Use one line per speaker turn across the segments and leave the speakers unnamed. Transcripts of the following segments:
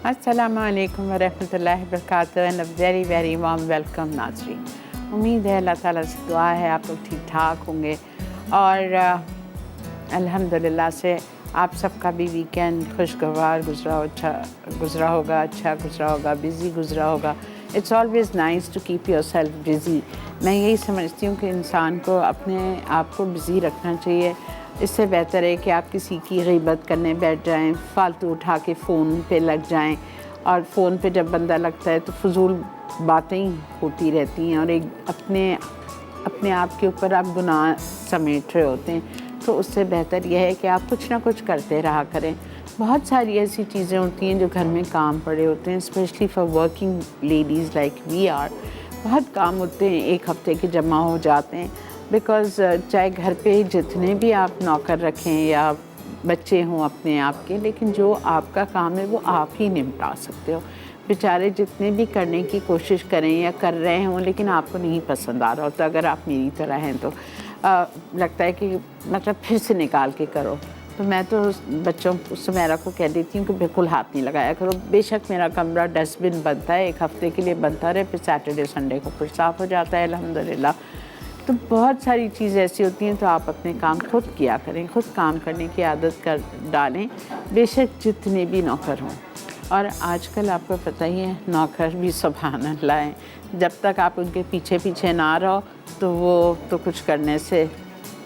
अस्सलामु अलैकुम वरहमतुल्लाहि वबरकातुहू and a very very warm welcome नाज़रीन। उम्मीद है अल्लाह ताला से दुआ है आप लोग ठीक ठाक होंगे और अल्हम्दुलिल्लाह से आप सबका भी वीकेंड खुशगवार गुजरा होगा, अच्छा गुजरा होगा, बिज़ी गुजरा होगा। It's always nice to keep yourself busy. मैं यही समझती हूँ कि इंसान को अपने आप को बिज़ी रखना चाहिए। इससे बेहतर है कि आप किसी की ग़ीबत करने बैठ जाएं, फालतू उठा के फ़ोन पे लग जाएं और फ़ोन पे जब बंदा लगता है तो फ़ुज़ूल बातें ही होती रहती हैं और एक अपने आप के ऊपर आप गुनाह समेट रहे होते हैं। तो उससे बेहतर यह है कि आप कुछ ना कुछ करते रहा करें। बहुत सारी ऐसी चीज़ें होती हैं जो घर में काम पड़े होते हैं, specially for working ladies like we are. बहुत काम होते हैं, एक हफ़्ते के जमा हो जाते हैं। बिकॉज़ चाहे घर पे जितने भी आप नौकर रखें या बच्चे हों अपने आप के, लेकिन जो आपका काम है वो आप ही निपटा सकते हो। बेचारे जितने भी करने की कोशिश करें या कर रहे हों लेकिन आपको नहीं पसंद आ रहा होता, अगर आप मेरी तरह हैं तो लगता है कि मतलब फिर से निकाल के करो। तो मैं तो बच्चों सुमेरा को कह देती हूँ कि बिल्कुल हाथ नहीं लगाया करो। बेशक मेरा कमरा डस्टबिन बनता है, एक हफ़्ते के लिए बनता रहे, फिर सैटरडे संडे को फिर साफ़ हो जाता है अल्हम्दुलिल्लाह। तो बहुत सारी चीज़ें ऐसी होती हैं, तो आप अपने काम खुद किया करें, खुद काम करने की आदत कर डालें, बेशक जितने भी नौकर हों। और आजकल आपको पता ही है नौकर भी सुभान अल्लाह हैं। जब तक आप उनके पीछे पीछे ना रहो तो वो तो कुछ करने से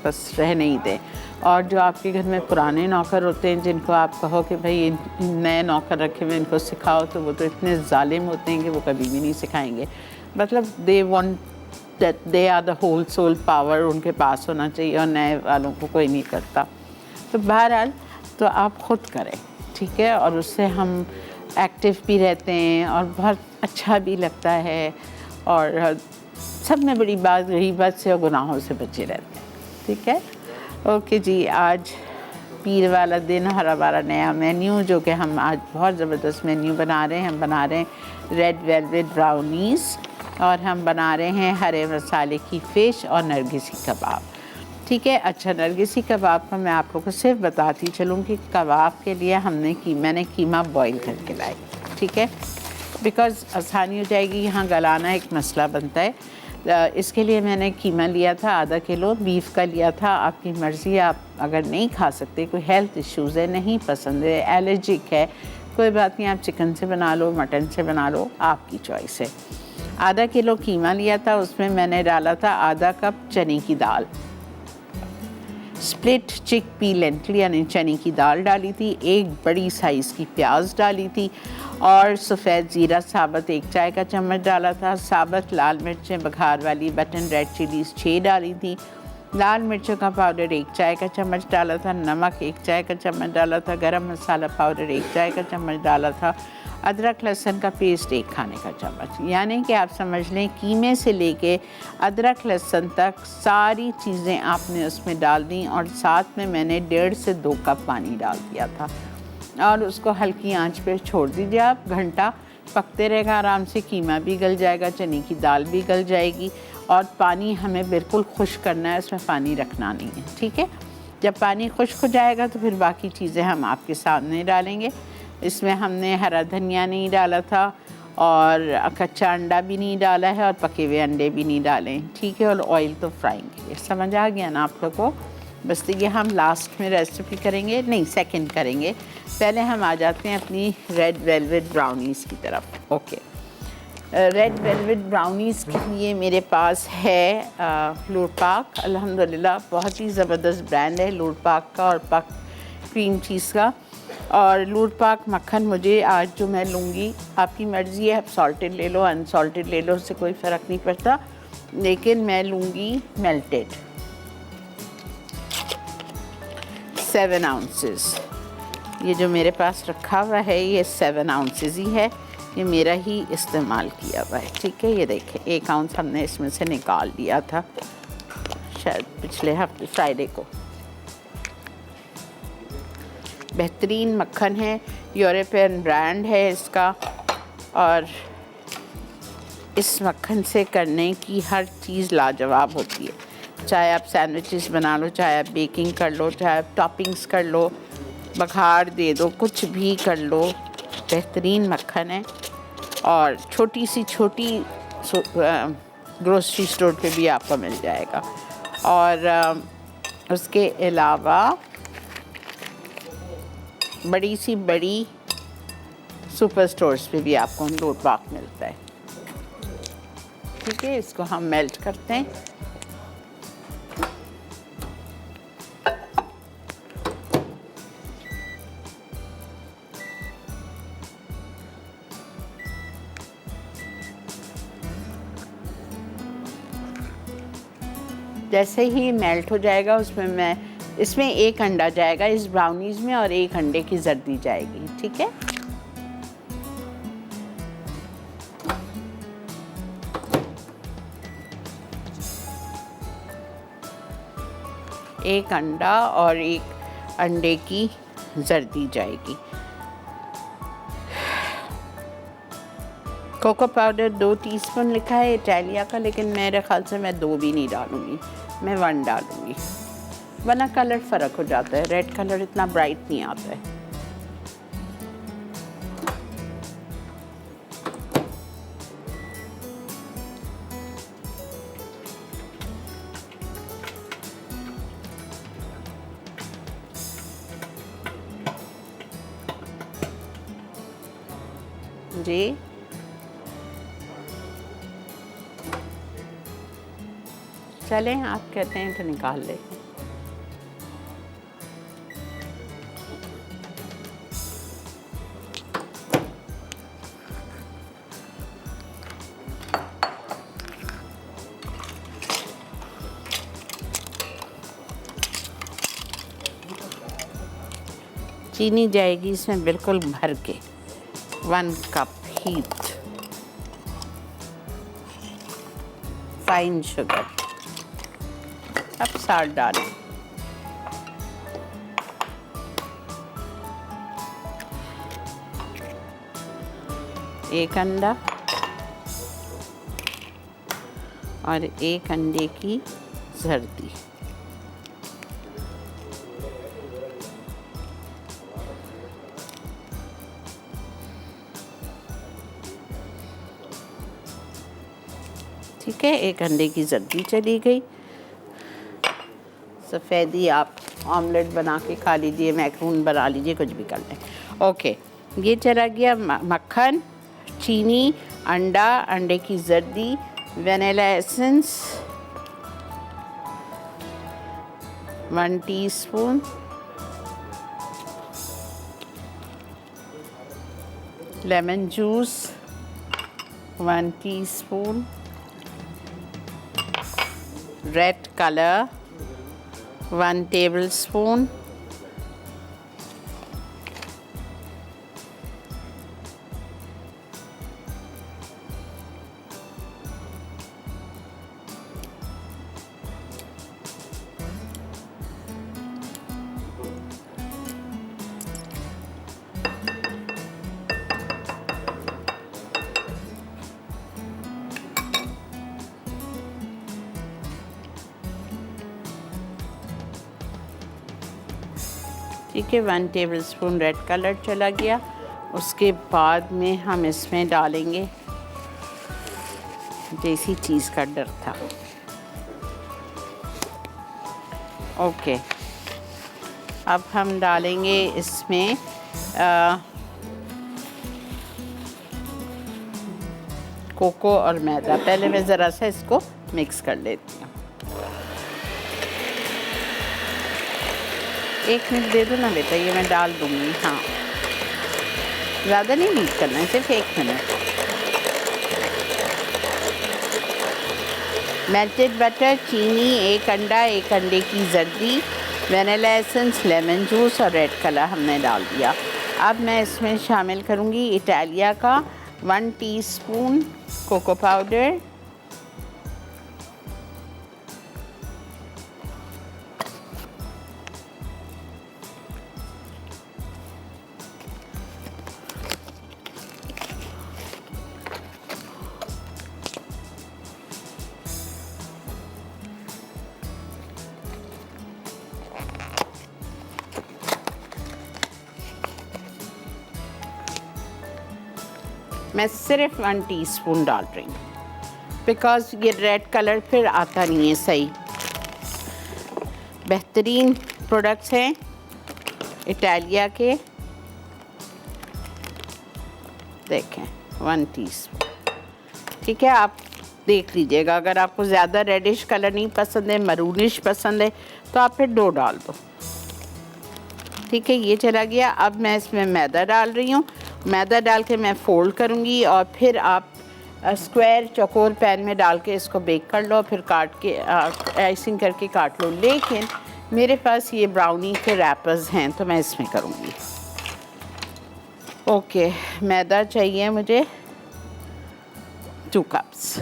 बस रह नहीं दें। और जो आपके घर में पुराने नौकर होते हैं जिनको आप कहो कि भाई नए नौकर रखे हुए इनको सिखाओ, तो वो तो इतने ज़ालिम होते हैं कि वो कभी भी नहीं सिखाएंगे। मतलब they want that they are the whole sole power उनके पास होना चाहिए और नए वालों को कोई नहीं करता। तो बहरहाल तो आप ख़ुद करें, ठीक है, और उससे हम एक्टिव भी रहते हैं और बहुत अच्छा भी लगता है और सब में बड़ी बात गीबत से और गुनाहों से बचे रहते हैं, ठीक है। ओके जी, आज पीर वाला दिन, हमारा नया मेन्यू जो कि हम आज बहुत ज़बरदस्त मेन्यू बना रहे हैं। हम बना रहे हैं रेड वेलवेट ब्राउनीज़ और हम बना रहे हैं हरे मसाले की फ़िश और नरगिसी कबाब, ठीक है। अच्छा, नरगिसी कबाब का मैं आप लोगों को सिर्फ बताती चलूँ कि कबाब के लिए मैंने कीमा बॉईल करके लाई, ठीक है, बिकॉज़ आसानी हो जाएगी। यहाँ गलाना एक मसला बनता है। इसके लिए मैंने कीमा लिया था आधा किलो, बीफ का लिया था। आपकी मर्ज़ी, आप अगर नहीं खा सकते, कोई हेल्थ इश्यूज़ है, नहीं पसंद है, एलर्जिक है, कोई बात नहीं, आप चिकन से बना लो, मटन से बना लो, आपकी चॉइस है। आधा किलो कीमा लिया था, उसमें मैंने डाला था आधा कप चने की दाल, स्प्लिट चिक पी लेंटिल यानी चने की दाल डाली थी, एक बड़ी साइज़ की प्याज डाली थी और सफ़ेद ज़ीरा साबुत 1 चाय का चम्मच डाला था। साबुत लाल मिर्चें बघार वाली बटन रेड चिलीज़ 6 डाली थी। लाल मिर्चों का पाउडर 1 चाय का चम्मच डाला था। नमक 1 चाय का चम्मच डाला था। गरम मसाला पाउडर 1 चाय का चम्मच डाला था। अदरक लहसुन का पेस्ट 1 खाने का चम्मच। यानी कि आप समझ लें कीमे से लेके अदरक लहसुन तक सारी चीज़ें आपने उसमें डाल दी और साथ में मैंने 1.5 से 2 कप पानी डाल दिया था और उसको हल्की आंच पे छोड़ दीजिए आप। घंटा पकते रहेगा आराम से, कीमा भी गल जाएगा, चने की दाल भी गल जाएगी और पानी हमें बिल्कुल खुश्क करना है, उसमें पानी रखना नहीं है, ठीक है। जब पानी खुश्क हो जाएगा तो फिर बाकी चीज़ें हम आपके सामने डालेंगे। इसमें हमने हरा धनिया नहीं डाला था और कच्चा अंडा भी नहीं डाला है और पके हुए अंडे भी नहीं डाले, ठीक है। और ऑयल तो फ्राइंग के लिए, समझ आ गया ना आप लोगों को। बस तो ये हम लास्ट में रेसिपी करेंगे, नहीं सेकंड करेंगे। पहले हम आ जाते हैं अपनी रेड वेलवेट ब्राउनीज़ की तरफ। ओके, रेड वेलवेट ब्राउनीज़ के लिए मेरे पास है लूट पाक। अल्हम्दुलिल्लाह बहुत ही ज़बरदस्त ब्रांड है लूट पाक का और पाक क्रीम चीज़ का। और लूट पाक मक्खन मुझे आज जो मैं लूँगी, आपकी मर्ज़ी है, आप सॉल्टेड ले लो, अनसॉल्टेड ले लो, उससे कोई फ़र्क नहीं पड़ता, लेकिन मैं लूँगी मेल्टेड 7 आउंसेस। ये जो मेरे पास रखा हुआ है ये 7 आउंसेस ही है, ये मेरा ही इस्तेमाल किया हुआ है, ठीक है। ये देखें 1 आउंस हमने इसमें से निकाल दिया था शायद पिछले हफ्ते फ्राइडे को। बेहतरीन मक्खन है, यूरोपियन ब्रांड है इसका और इस मक्खन से करने की हर चीज़ लाजवाब होती है। चाहे आप सैंडविचेस बना लो, चाहे आप बेकिंग कर लो, चाहे आप टॉपिंग्स कर लो, बघार दे दो, कुछ भी कर लो, बेहतरीन मक्खन है और छोटी ग्रोसरी स्टोर पे भी आपको मिल जाएगा। और उसके अलावा बड़ी सुपर स्टोर्स पे भी आपको लोट बाग मिलता है। ठीक है, इसको हम मेल्ट करते हैं। जैसे ही मेल्ट हो जाएगा इसमें एक अंडा जाएगा इस ब्राउनीज में और एक अंडे की जर्दी जाएगी। ठीक है, एक अंडा और एक अंडे की जर्दी जाएगी। कोको पाउडर 2 टीस्पून लिखा है इटालिया का, लेकिन मेरे ख्याल से मैं 2 भी नहीं डालूँगी, मैं 1 डालूँगी, वरना कलर फ़र्क हो जाता है। रेड कलर इतना ब्राइट नहीं आता है। जी, चलें, आप कहते हैं तो निकाल लेते हैं। चीनी जाएगी इसमें बिल्कुल भर के, 1 कप हीट। फाइन शुगर, अब साल्ट डालें। एक अंडा और एक अंडे की जर्दी। ठीक है, एक अंडे की जर्दी चली गई। सफ़ेदी आप ऑमलेट बना के खा लीजिए, मैक्रोन बना लीजिए, कुछ भी कर लें। ओके, ये चला गया मक्खन, चीनी, अंडा, अंडे की जर्दी, vanilla essence 1 teaspoon, lemon juice 1 teaspoon, red colour 1 tablespoon, ठीक है, 1 टेबलस्पून रेड कलर चला गया। उसके बाद में हम इसमें डालेंगे, जैसी चीज़ का डर था। ओके, अब हम डालेंगे इसमें कोको और मैदा। पहले मैं ज़रा सा इसको मिक्स कर लेती हूँ। 1 मिनट दे दो ना बेटा, ये मैं डाल दूँगी। हाँ, ज़्यादा नहीं बीट करना है, सिर्फ 1 मिनट। मेल्टेड बटर, चीनी, 1 अंडा, 1 अंडे की जर्दी, वनीला एसेंस, लेमन जूस और रेड कलर हमने डाल दिया। अब मैं इसमें शामिल करूँगी इटालिया का 1 टीस्पून कोको पाउडर, मैं सिर्फ 1 टीस्पून डाल रही हूँ, बिकॉज़ ये रेड कलर फिर आता नहीं है सही। बेहतरीन प्रोडक्ट्स हैं इटालिया के। देखें 1 टीस्पून, ठीक है। आप देख लीजिएगा, अगर आपको ज़्यादा रेडिश कलर नहीं पसंद है, मरूनिश पसंद है, तो आप फिर 2 डाल दो, ठीक है। ये चला गया। अब मैं इसमें मैदा डाल रही हूँ। मैदा डाल के मैं फ़ोल्ड करूँगी और फिर आप स्क्वायर चौकोर पैन में डाल के इसको बेक कर लो, फिर काट के आइसिंग करके काट लो। लेकिन मेरे पास ये ब्राउनी के रैपर्स हैं तो मैं इसमें करूँगी। ओके, मैदा चाहिए मुझे 2 कप्स।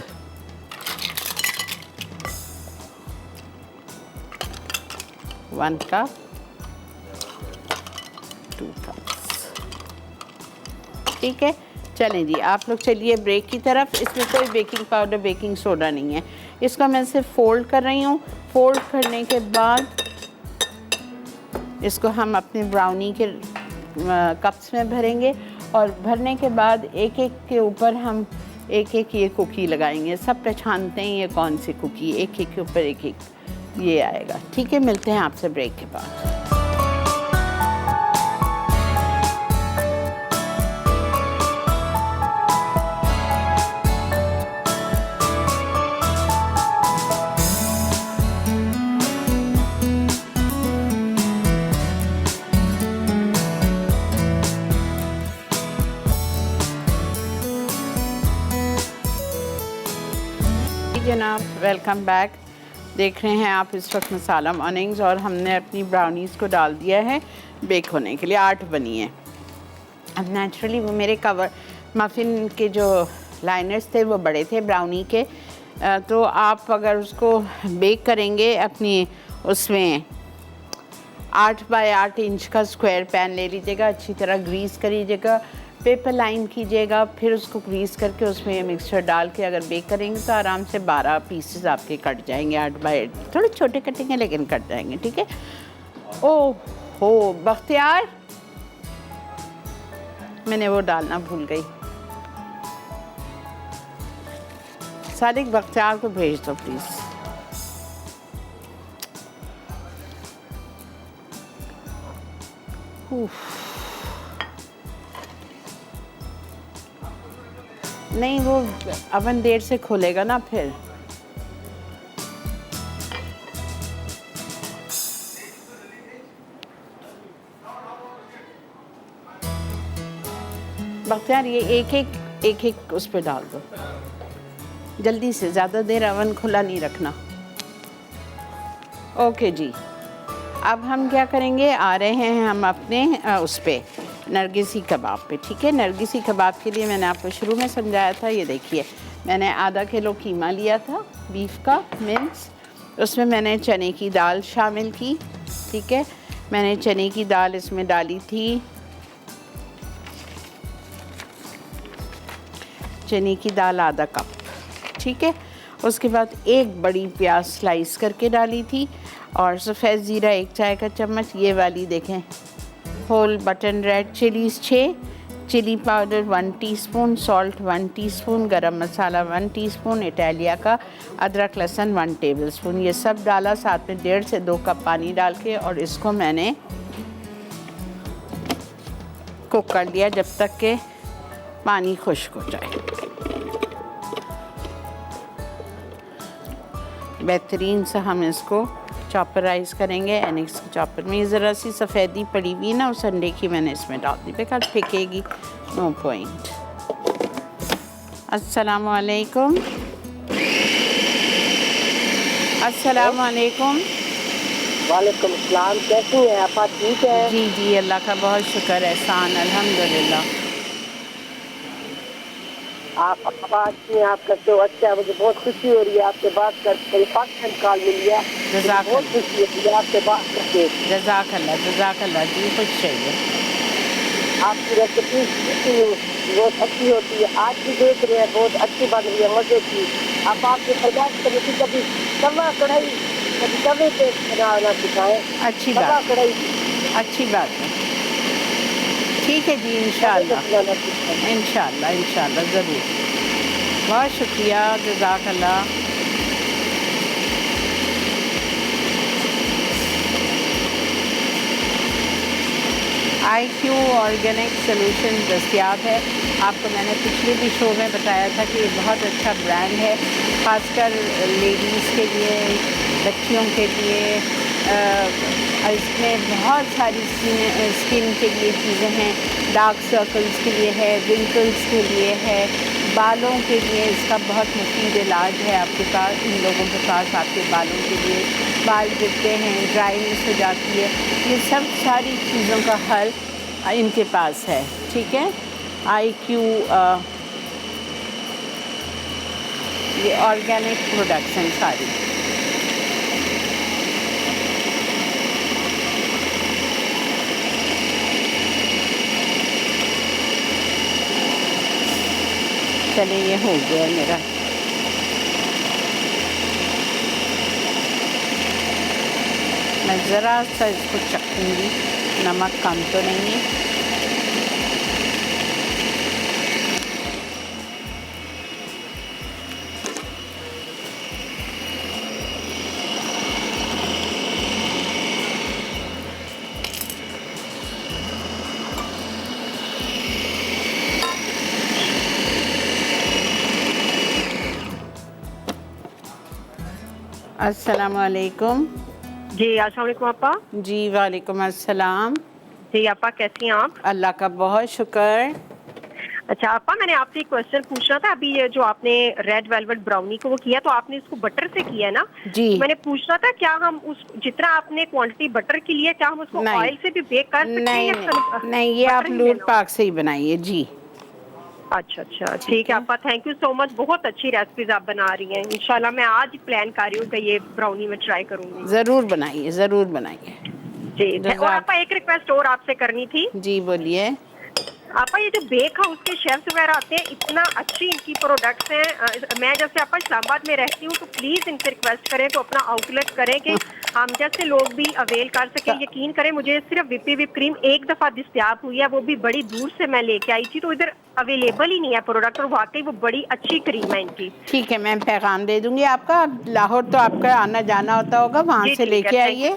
वन कप, 2 कप्स, ठीक है। चलें जी, आप लोग चलिए ब्रेक की तरफ। इसमें कोई बेकिंग पाउडर बेकिंग सोडा नहीं है। इसको मैं सिर्फ फोल्ड कर रही हूँ। फोल्ड करने के बाद इसको हम अपने ब्राउनी के कप्स में भरेंगे और भरने के बाद एक एक के ऊपर हम एक एक ये कुकी लगाएंगे। सब पहचानते हैं ये कौन सी कुकी, एक एक के ऊपर एक एक ये आएगा, ठीक है। मिलते हैं आपसे ब्रेक के बाद। जनाब, वेलकम बैक। देख रहे हैं आप इस वक्त मसाला मॉर्निंग्स, और हमने अपनी ब्राउनीज़ को डाल दिया है बेक होने के लिए। 8 बनी है। अब नेचुरली वो मेरे कवर मफ़िन के जो लाइनर्स थे वो बड़े थे ब्राउनी के, तो आप अगर उसको बेक करेंगे अपनी उसमें 8 बाय 8 इंच का स्क्वायर पैन ले लीजिएगा, अच्छी तरह ग्रीस करिएगा, पेपर लाइन कीजिएगा, फिर उसको ग्रीस करके उसमें मिक्सचर डाल के अगर बेक करेंगे तो आराम से 12 पीसेस आपके कट जाएंगे। 8 बाय 8 थोड़े छोटे कटेंगे लेकिन कट जाएंगे, ठीक है। ओह हो बख्तियार, मैंने वो डालना भूल गई। सादिक, बख्तियार को भेज दो प्लीज़। नहीं, वो अवन देर से खोलेगा ना फिर। बख्तियार, ये एक एक उस पर डाल दो जल्दी से, ज़्यादा देर अवन खुला नहीं रखना। ओके जी, अब हम क्या करेंगे, आ रहे हैं हम अपने उस पे नरगिसी कबाब पे, ठीक है। नरगिसी कबाब के लिए मैंने आपको शुरू में समझाया था। ये देखिए, मैंने आधा किलो कीमा लिया था बीफ का मिन्स, उसमें मैंने चने की दाल शामिल की, ठीक है। मैंने चने की दाल इसमें डाली थी, चने की दाल आधा कप, ठीक है। उसके बाद एक बड़ी प्याज स्लाइस करके डाली थी, और सफ़ेद ज़ीरा 1 चाय का चम्मच, ये वाली देखें whole button red chillies 6, chilli powder 1 teaspoon, salt 1 teaspoon, garam masala 1 teaspoon, Italia का अदरक लहसुन 1 टेबलस्पून, ये सब डाला। साथ में 1.5 से 2 कप पानी डाल के, और इसको मैंने कुक कर लिया जब तक के पानी खुश्क हो जाए। बेहतरीन सा हम इसको चॉपराइज करेंगे एनिक्स के चॉपर में। ज़रा सी सफ़ेदी पड़ी हुई ना उस अंडे की, मैंने इसमें डाल दी, बेकार फेंकेगी, नो पॉइंट। अस्सलाम वालेकुम, अस्सलाम वालेकुम।
वालेकुम सलाम, कैसी हैं आप? ठीक है
जी जी, अल्लाह का बहुत शुक्र, एहसान, अल्हम्दुलिल्लाह।
आप आवाज़ में आप करते हो, अच्छा, मुझे बहुत खुशी हो रही है आपसे बात करके। पाकिस्तान कॉल मिल गया, बहुत खुशी होती है आपसे बात करके।
जज़ाकल्लाह जी, खुश रहिए।
आपकी रेसिपी बहुत अच्छी होती है, आज भी देख रहे हैं, बहुत अच्छी बन रही है, मज़े की। आप आपके फरमाइश करें कि कभी तवा कढ़ाई, कभी तवे पे बनाना सिखाएं।
अच्छी बात,
कढ़ाई
अच्छी बात है। ठीक है जी, इंशाल्लाह इंशाल्लाह इंशाल्लाह ज़रूर। बहुत शुक्रिया, जज़ाकल्लाह। IQ ऑर्गेनिक सॉल्यूशन दस्तयाब है। आपको मैंने पिछले भी शो में बताया था कि ये बहुत अच्छा ब्रांड है, ख़ासकर लेडीज़ के लिए, बच्चियों के लिए। इसमें बहुत सारी स्किन के लिए चीज़ें हैं, डार्क सर्कल्स के लिए है, रिंकल्स के लिए है, बालों के लिए इसका बहुत मुफीद इलाज है। आपके पास इन लोगों के पास आपके बालों के लिए बाल गिरते हैं, ड्राइनेस हो जाती है, ये सब सारी चीज़ों का हल इनके पास है। ठीक है, IQ ये ऑर्गेनिक प्रोडक्ट्स हैं सारी। चलिए, ये हो गया मेरा। मैं ज़रा सा इसको चखूँगी, नमक कम तो नहीं है। अस्सलाम वालेकुम।
जी अस्सलाम वालेकुम आपा।
जी वालेकुम अस्सलाम।
जी आपा, कैसी हैं आप?
अल्लाह का बहुत शुक्र।
अच्छा आपा, मैंने आपसे एक क्वेश्चन पूछना था। अभी ये जो आपने रेड वेलवेट ब्राउनी को वो किया, तो आपने इसको बटर से किया है ना?
जी।
तो मैंने पूछना था, क्या हम उस जितना आपने क्वांटिटी बटर की ली है, क्या हम उसको ऑयल से भी बेक कर सकते हैं?
नहीं नहीं, ये आप लूट पाक से ही बनाइए। जी
अच्छा अच्छा, ठीक है आपा, थैंक यू सो मच। बहुत अच्छी रेसिपीज आप बना रही हैं। इंशाल्लाह मैं आज प्लान कर रही हूँ कि ये ब्राउनी में ट्राई करूंगी।
ज़रूर बनाइए, ज़रूर बनाइए।
जी, और आपा एक रिक्वेस्ट और आपसे करनी थी।
जी बोलिए।
आपा, ये जो बेक हाउस के शेफ्स वगैरह आते हैं, इतना अच्छी इनकी प्रोडक्ट्स हैं। मैं जैसे आपा इस्लामाबाद में रहती हूँ, तो प्लीज इनसे रिक्वेस्ट करें तो अपना आउटलेट करें कि हम जैसे लोग भी अवेल कर सकें। यकीन करें, मुझे सिर्फ विप क्रीम एक दफा दस्तयाब हुई है, वो भी बड़ी दूर से मैं लेके आई थी, तो इधर अवेलेबल ही नहीं है प्रोडक्ट, और वाकई वो बड़ी अच्छी क्रीम है इनकी।
ठीक है, मैं पैगाम दे दूंगी आपका। लाहौर तो आपका आना जाना होता होगा, वहाँ से लेके आइए।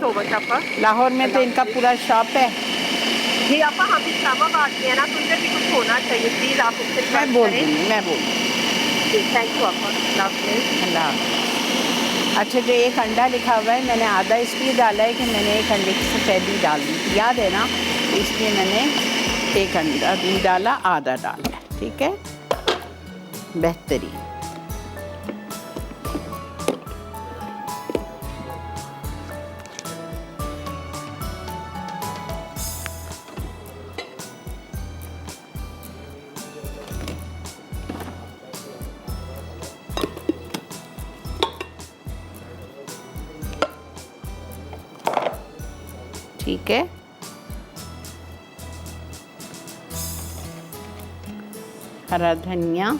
लाहौर में तो इनका पूरा शॉप है।
जी आपा, हम इस्लामाबाद में है ना, तो उधर भी कुछ होना चाहिए। प्लीज आप उससे
मैं बोल दूँगी।
जी, थैंक यू आपा।
अल्लाह। अच्छा, जो एक अंडा लिखा हुआ है, मैंने आधा इसलिए डाला है कि मैंने एक अंडे की सफ़ेदी डाल दी थी, याद है ना? इसलिए मैंने एक अंडा भी डाला, आधा डाला। ठीक है, बेहतरीन। ठीक है, हरा धनिया,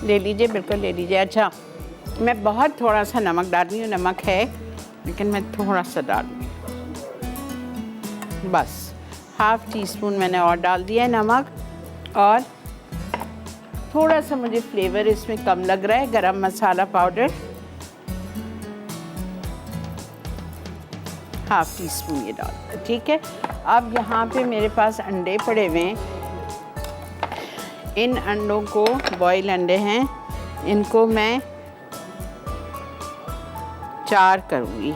ले लीजिए, बिल्कुल ले लीजिए। अच्छा, मैं बहुत थोड़ा सा नमक डाल रही हूँ, नमक है लेकिन मैं थोड़ा सा डाल रही हूँ, बस हाफ़ टी स्पून मैंने और डाल दिया है नमक। और थोड़ा सा मुझे फ्लेवर इसमें कम लग रहा है, गरम मसाला पाउडर हाफ़ टी स्पून ये डाल। ठीक है, अब यहाँ पे मेरे पास अंडे पड़े हुए हैं। इन अंडों को, बॉयल अंडे हैं, इनको मैं 4 करूँगी।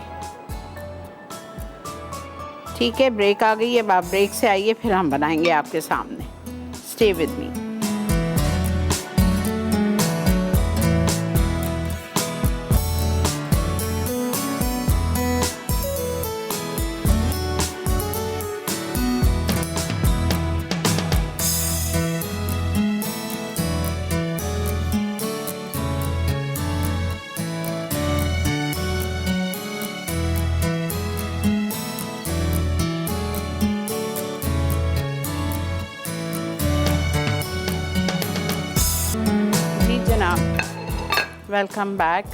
ठीक है, ब्रेक आ गई है। अब आप ब्रेक से आइए, फिर हम बनाएंगे आपके सामने। Stay with me. Welcome back.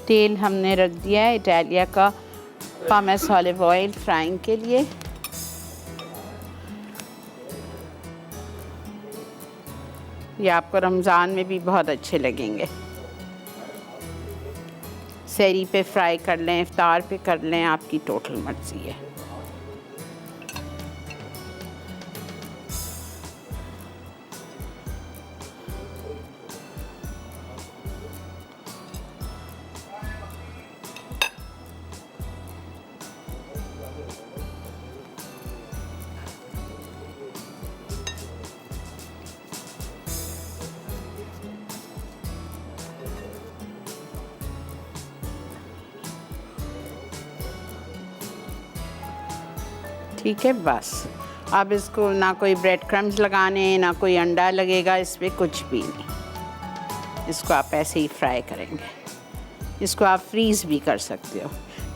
तेल हमने रख दिया है इटालिया का पामेस ऑलिव ऑयल फ्राइंग के लिए। ये आपको रमज़ान में भी बहुत अच्छे लगेंगे। सहरी पे फ्राई कर लें, इफ्तार पे कर लें, आपकी टोटल मर्ज़ी है। ठीक है, बस अब इसको ना कोई ब्रेड क्रम्स लगाने, ना कोई अंडा लगेगा, इस पर कुछ भी नहीं। इसको आप ऐसे ही फ्राई करेंगे। इसको आप फ्रीज़ भी कर सकते हो,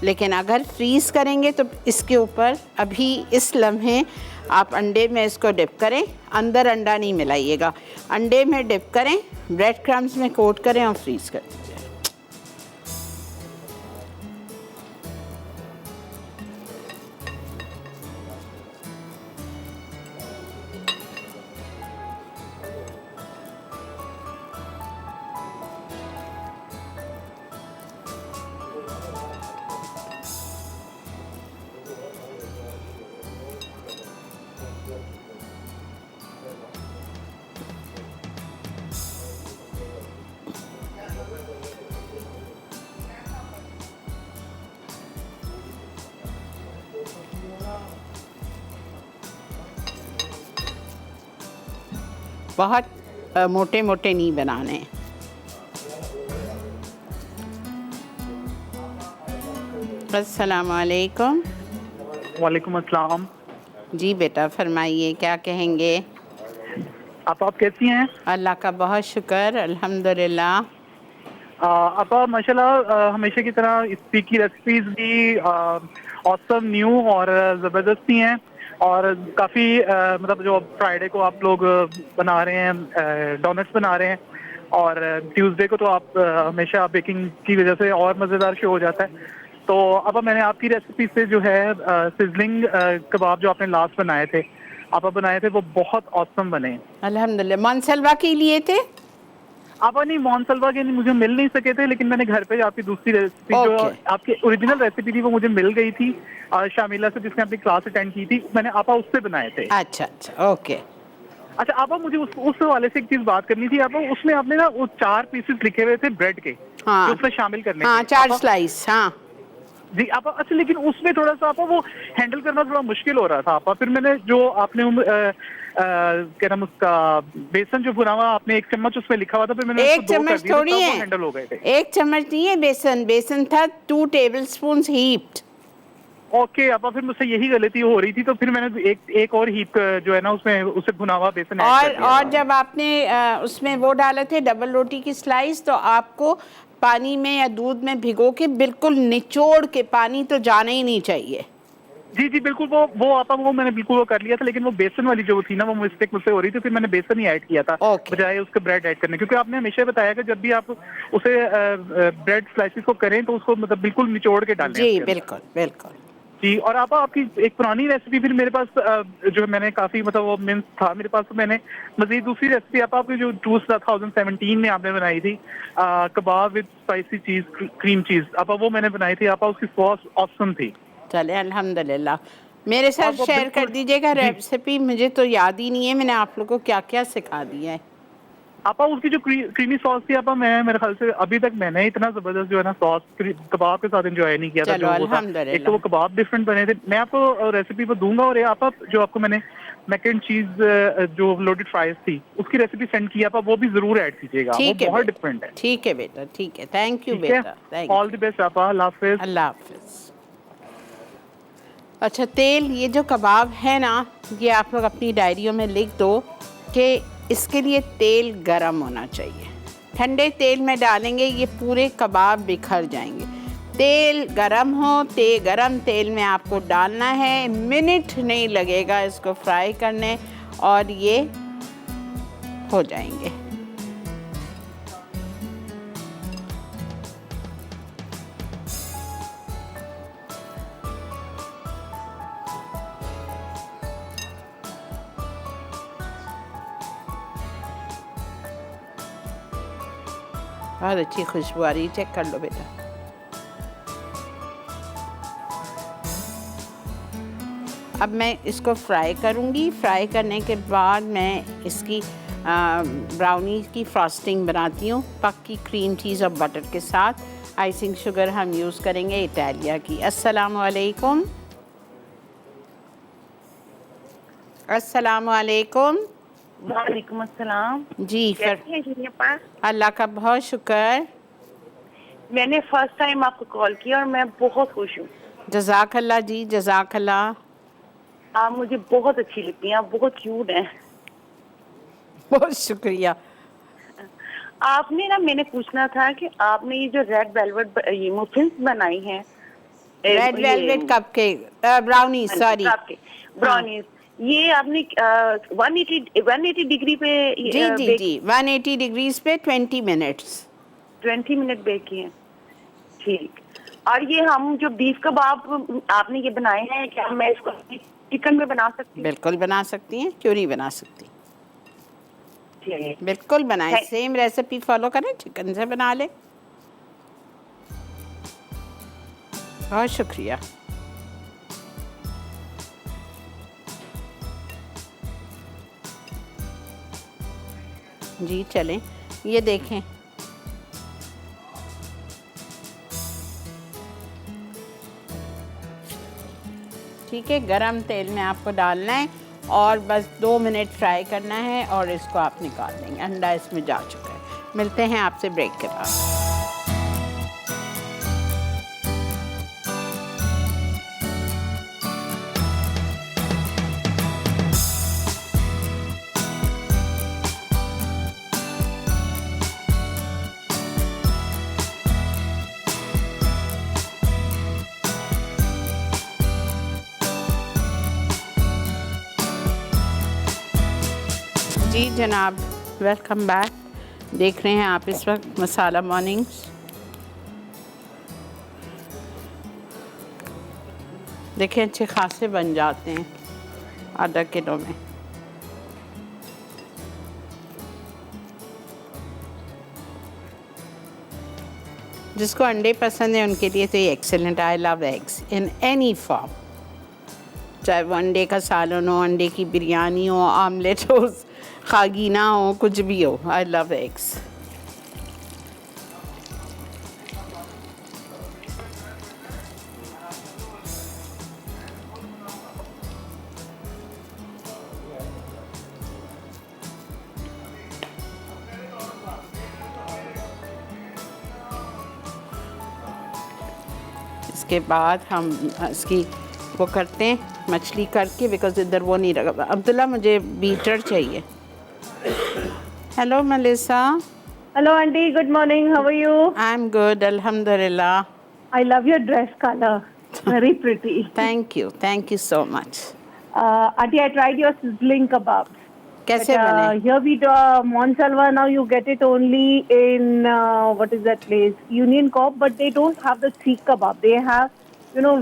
लेकिन अगर फ्रीज़ करेंगे तो इसके ऊपर अभी इस लम्हे आप अंडे में इसको डिप करें। अंदर अंडा नहीं मिलाइएगा, अंडे में डिप करें, ब्रेड क्रम्स में कोट करें और फ्रीज़ कर दीजिए। बहुत मोटे मोटे नहीं बनाने हैं। अस्सलाम वालेकुम।
वालेकुम अस्सलाम।
जी बेटा फरमाइए, क्या कहेंगे?
आप कैसी हैं?
अल्लाह का बहुत शुक्र, अल्हम्दुलिल्लाह।
आपा माशाल्लाह हमेशा की तरह इस की रेसिपीज भी ऑसम, न्यू और ज़बरदस्त ही हैं। और काफ़ी मतलब जो फ्राइडे को आप लोग बना रहे हैं, डोनट्स बना रहे हैं, और ट्यूसडे को तो आप हमेशा बेकिंग की वजह से और मज़ेदार शो हो जाता है। तो अब मैंने आपकी रेसिपी से जो है सिजलिंग कबाब जो आपने लास्ट बनाए थे, आप बनाए थे, वो बहुत ऑसम बने
अल्हम्दुलिल्लाह। मोनसलवा के लिए थे
आप? नहीं, मोनसलवा के मुझे मिल नहीं सके थे, लेकिन मैंने घर पे आपकी दूसरी रेसिपी जो आपकी ओरिजिनल रेसिपी थी वो मुझे मिल गई थी शामिला से, जिसने अपनी क्लास अटेंड की थी। मैंने आपा उससे बनाए थे।
अच्छा अच्छा, ओके।
अच्छा आपा, मुझे उस वाले से एक चीज बात करनी थी। आपा उसमें आपने ना वो 4 पीसेस लिखे हुए थे ब्रेड के,
हाँ,
उसमें शामिल करने।
हाँ, 4 स्लाइस। हाँ
जी आपा। अच्छा, लेकिन उसमें थोड़ा सा आपा वो हैंडल करना थोड़ा मुश्किल हो रहा था आपा। फिर मैंने जो आपने क्या नाम उसका, बेसन जो भुना हुआ आपने 1 चम्मच उसमें लिखा हुआ था, फिर मैंने
एक चम्मच थोड़ी है,
हैंडल हो गए थे।
1 चम्मच नहीं है बेसन था 2 टेबलस्पून हीप्ड।
ओके आपा, फिर मुझसे यही गलती हो रही थी, तो फिर मैंने एक और हीप जो है ना उसमें उसे भुना हुआ बेसन ऐड कर दिया।
और जब आपने उसमें वो डाले थे डबल रोटी की स्लाइस, तो आपको पानी में या दूध में भिगो के बिल्कुल निचोड़ के, पानी तो जाना ही नहीं चाहिए।
जी जी बिल्कुल, वो आपा वो मैंने बिल्कुल वो कर लिया था, लेकिन वो बेसन वाली जो थी ना वो मिस्टेक मुझसे हो रही थी, फिर मैंने बेसन ही ऐड किया था बजाय उसके ब्रेड ऐड करने, क्योंकि आपने हमेशा बताया कि जब भी आप उसे ब्रेड स्लाइसेस को करें तो उसको मतलब बिल्कुल निचोड़ के डालें।
जी बिल्कुल बिल्कुल
जी। और आपा आपकी एक पुरानी रेसिपी फिर मेरे पास जो मैंने काफी मतलब वो मिन्स था मेरे पास, तो मैंने मजीद दूसरी रेसिपी आपकी जो 2017 में आपने बनाई थी कबाब विद स्पाइसी चीज, क्रीम चीज, आपा वो मैंने बनाई थी। आपा उसकी सॉस ऑसम थी।
चले अल्हम्दुलिल्लाह। मेरे साथ शेयर कर दीजिएगा रेसिपी, मुझे तो याद ही नहीं है मैंने आप लोगों को क्या क्या सिखा दिया है।
आपा उसकी जो क्रीमी सॉस थी आपा, मैं मेरे ख्याल से अभी तक मैंने इतना जबरदस्त जो है ना सॉस कबाब के साथ एंजॉय नहीं किया था। जो
अल्हम्दुलिल्लाह।
एक तो वो कबाब डिफरेंट बने थे। मैं आपको रेसिपी पर दूंगा, और आपा जो आपको मैंने मैक एंड चीज जो लोडेड फ्राइज थी उसकी रेसिपी सेंड की, आपा वो भी जरूर ऐड कीजिएगा, वो बहुत डिफरेंट है।
ठीक है बेटा, ठीक है, थैंक यू बेटा,
ऑल द बेस्ट आपा, अल्लाह हाफिज।
अल्लाह हाफिज। अच्छा, तेल, ये जो कबाब है ना, ये आप लोग अपनी डायरियों में लिख दो कि इसके लिए तेल गरम होना चाहिए। ठंडे तेल में डालेंगे ये पूरे कबाब बिखर जाएंगे। तेल गरम हो, गरम तेल में आपको डालना है, मिनट नहीं लगेगा इसको फ्राई करने और ये हो जाएंगे। बहुत अच्छी खुशबू आ रही है, चेक कर लो बेटा। अब मैं इसको फ्राई करूँगी। फ्राई करने के बाद मैं इसकी ब्राउनी की फ्रॉस्टिंग बनाती हूँ पक्की क्रीम चीज़ और बटर के साथ। आइसिंग शुगर हम यूज़ करेंगे इटालिया की। अस्सलाम वालेकुम। अस्सलाम वालेकुम।
वालेकुम अस्सलाम।
जी
कैसी हैं शरीफा?
अल्लाह का बहुत शुक्र।
मैंने फर्स्ट टाइम आपको कॉल किया और मैं बहुत खुश हूँ।
जज़ाकल्लाह जी, जज़ाकल्लाह।
आप मुझे बहुत अच्छी लगती हैं, आप बहुत क्यूट हैं।
बहुत शुक्रिया।
आपने ना, मैंने पूछना था कि आपने ये जो रेड वेलवेट ये मफिन्स बनाई हैं,
red velvet cupcake, brownie, sorry
brownies, ये आपने 180 डिग्री पे
जी जी जी 180 डिग्रीज पे 20 मिनट्स
20 मिनट बेक किए। ठीक। और ये हम जो बीफ कबाब आपने ये बनाए हैं, क्या मैं इसको चिकन में बना सकती हूँ?
बिल्कुल बना सकती हैं, क्यों नहीं बना सकती।
ठीक।
बिल्कुल बनाएं, सेम रेसिपी फॉलो करें, चिकन से बना ले। बहुत शुक्रिया। जी चलें, ये देखें ठीक है। गरम तेल में आपको डालना है और बस 2 मिनट फ्राई करना है और इसको आप निकाल देंगे। अंडा इसमें जा चुका है। मिलते हैं आपसे ब्रेक के बाद। जी जनाब, वेलकम बैक। देख रहे हैं आप इस वक्त मसाला मॉर्निंग्स। देखें अच्छे खासे बन जाते हैं आधा किलो में। जिसको अंडे पसंद है उनके लिए तो ये excellent. I love eggs in any form, चाहे वो अंडे का सालन हो, अंडे की बिरयानी हो, आमलेट हो, खागीना हो, कुछ भी हो। I love eggs. इसके बाद हम इसकी वो करते हैं मछली करके, बिकॉज इधर वो नहीं रखा। अब्दुल्ला मुझे बीटर चाहिए। Hello Melissa.
Hello, aunty. Good morning. How are you?
I am good अल्हम्दुलिल्लाह।
I love your dress color. Very pretty.
Thank you so much.
Aunty, I tried your sizzling kebabs.
कैसे
But,
बने?
here we do Monsalva. Now you get it only in what is that place? Union Corp. But they don't have the seekh kebab. They have,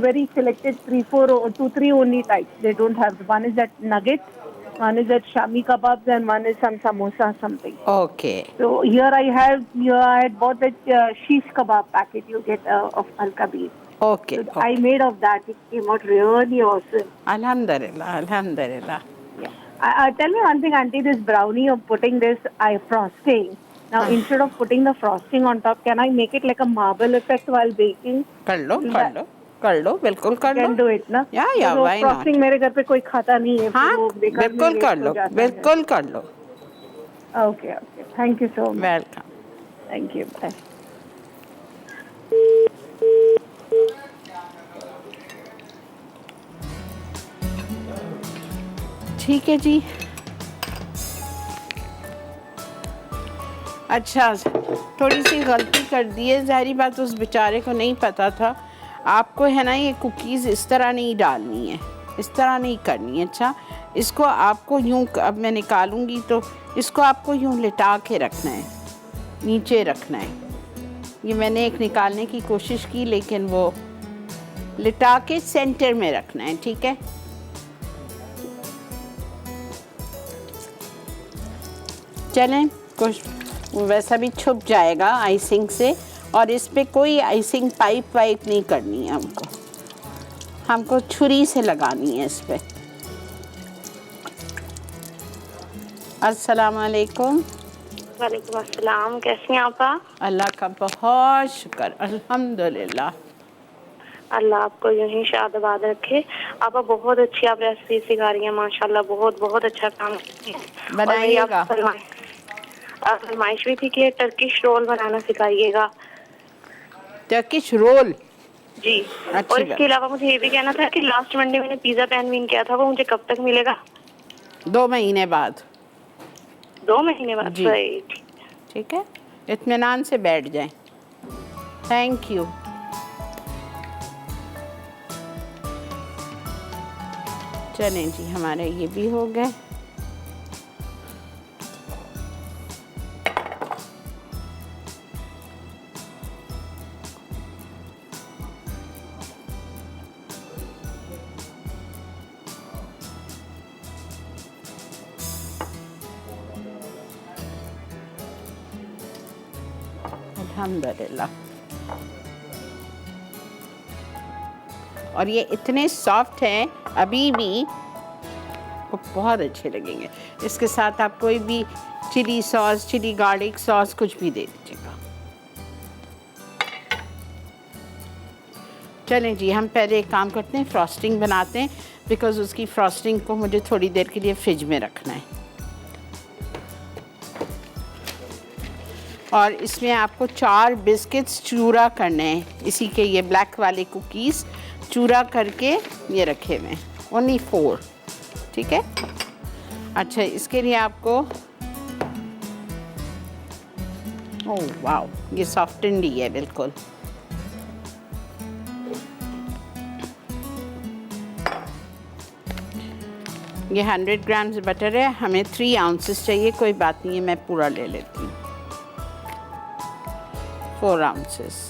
very selected 3 only types. They don't have. One is that nugget, one is that shami kebabs, and one is some samosa something.
Okay
So here I had bought that shish kebab packet you get of Al Kabir.
Okay
So I made of that. It came out really awesome.
अल्हम्दुलिल्लाह अल्हम्दुलिल्लाह।
Yeah. Tell me one thing, auntie. This brownie of putting this frosting. Now instead of putting the frosting on top, can I make it like a marble effect while baking?
कर लो बिल्कुल कर लो।
Can do it, ना?
या
So
why not?
frosting मेरे घर पे कोई खाता नहीं है।
हाँ
फिर वो बेकार में
बिल्कुल
waste
कर
हो
लो,
जाता है।
बिल्कुल कर लो।
Okay. Thank you so much.
Welcome.
Thank you. Bye.
ठीक है जी। अच्छा, थोड़ी सी गलती कर दी है, ज़ाहिरी बात उस बेचारे को नहीं पता था। आपको है ना ये कुकीज़ इस तरह नहीं डालनी है, इस तरह नहीं करनी है। अच्छा, इसको आपको यूँ, अब मैं निकालूंगी तो इसको आपको यूँ लिटा के रखना है, नीचे रखना है। ये मैंने एक निकालने की कोशिश की लेकिन वो लिटा के सेंटर में रखना है, ठीक है। चलें, वैसा भी छुप जाएगा आइसिंग से। और इस पे कोई आइसिंग पाइप वाइप नहीं करनी है हमको छुरी से लगानी है इस पे। अस्सलाम वालेकुम।
वालेकुम अस्सलाम, कैसी हैं आपा?
अल्लाह का बहुत शुक्र, अल्हम्दुलिल्लाह।
अल्लाह आपको यूं ही शादाबाद रखे। आपा बहुत अच्छी आप रेसिपी सिखा रही हैं माशाल्लाह, बहुत बहुत अच्छा काम
बनाइएगा।
फरमाइश भी थी कि टर्किश रोल बनाना सिखाइएगा।
टर्किश रोल
जी।
अच्छी
और इसके अलावा मुझे ये भी कहना था कि लास्ट मंडे मैंने पिज़्ज़ा पैन विन किया था, वो मुझे कब तक मिलेगा?
2 महीने बाद।
2 महीने बाद?
जी।
राइट,
ठीक है, इत्मीनान से बैठ जाएं। Thank you. चलें जी, हमारे ये भी हो गए। अल्हम्दुलिल्लाह। और ये इतने सॉफ्ट हैं अभी भी, वो बहुत अच्छे लगेंगे। इसके साथ आप कोई भी chilli sauce, chilli garlic sauce कुछ भी दे दीजिएगा। चलें जी, हम पहले एक काम करते हैं, फ्रॉस्टिंग बनाते हैं, बिकॉज़ उसकी फ्रॉस्टिंग को मुझे थोड़ी देर के लिए फ्रिज में रखना है। और इसमें आपको 4 बिस्किट्स चूरा करने हैं, इसी के ये ब्लैक वाले कुकीज़ चूरा करके ये रखे हुए हैं, ओनली 4, ठीक है। अच्छा, इसके लिए आपको, ओह वाओ, ये सॉफ्टेंड ही है बिल्कुल। ये 100 ग्राम्स बटर है, हमें 3 आउंसेस चाहिए, कोई बात नहीं है, मैं पूरा ले लेती हूँ। 4 आउंसेस।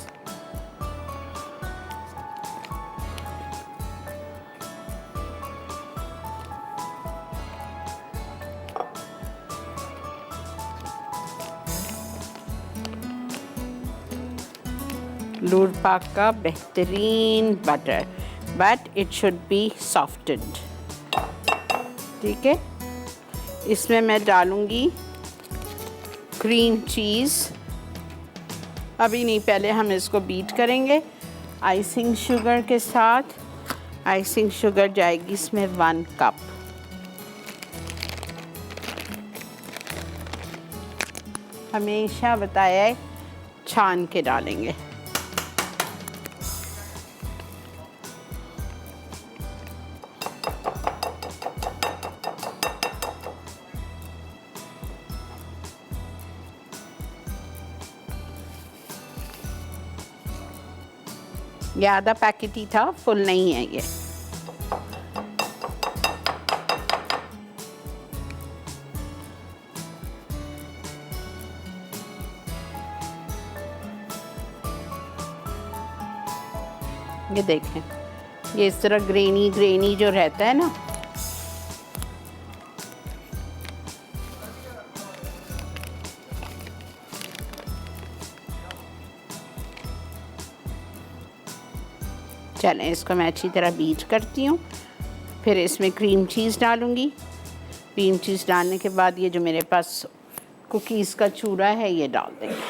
लूर पाक का बेहतरीन butter, but it should be softened, ठीक है। इसमें मैं डालूंगी क्रीम चीज़, अभी नहीं, पहले हम इसको बीट करेंगे आइसिंग शुगर के साथ। आइसिंग शुगर जाएगी इसमें 1 कप। हमेशा बताया है छान के डालेंगे। ये आधा पैकेट ही था, फुल नहीं है ये। ये देखें, ये इस तरह ग्रेनी ग्रेनी जो रहता है ना, चलें इसको मैं अच्छी तरह बीट करती हूँ। फिर इसमें क्रीम चीज़ डालूँगी। क्रीम चीज़ डालने के बाद ये जो मेरे पास कुकीज़ का चूरा है ये डाल देंगे।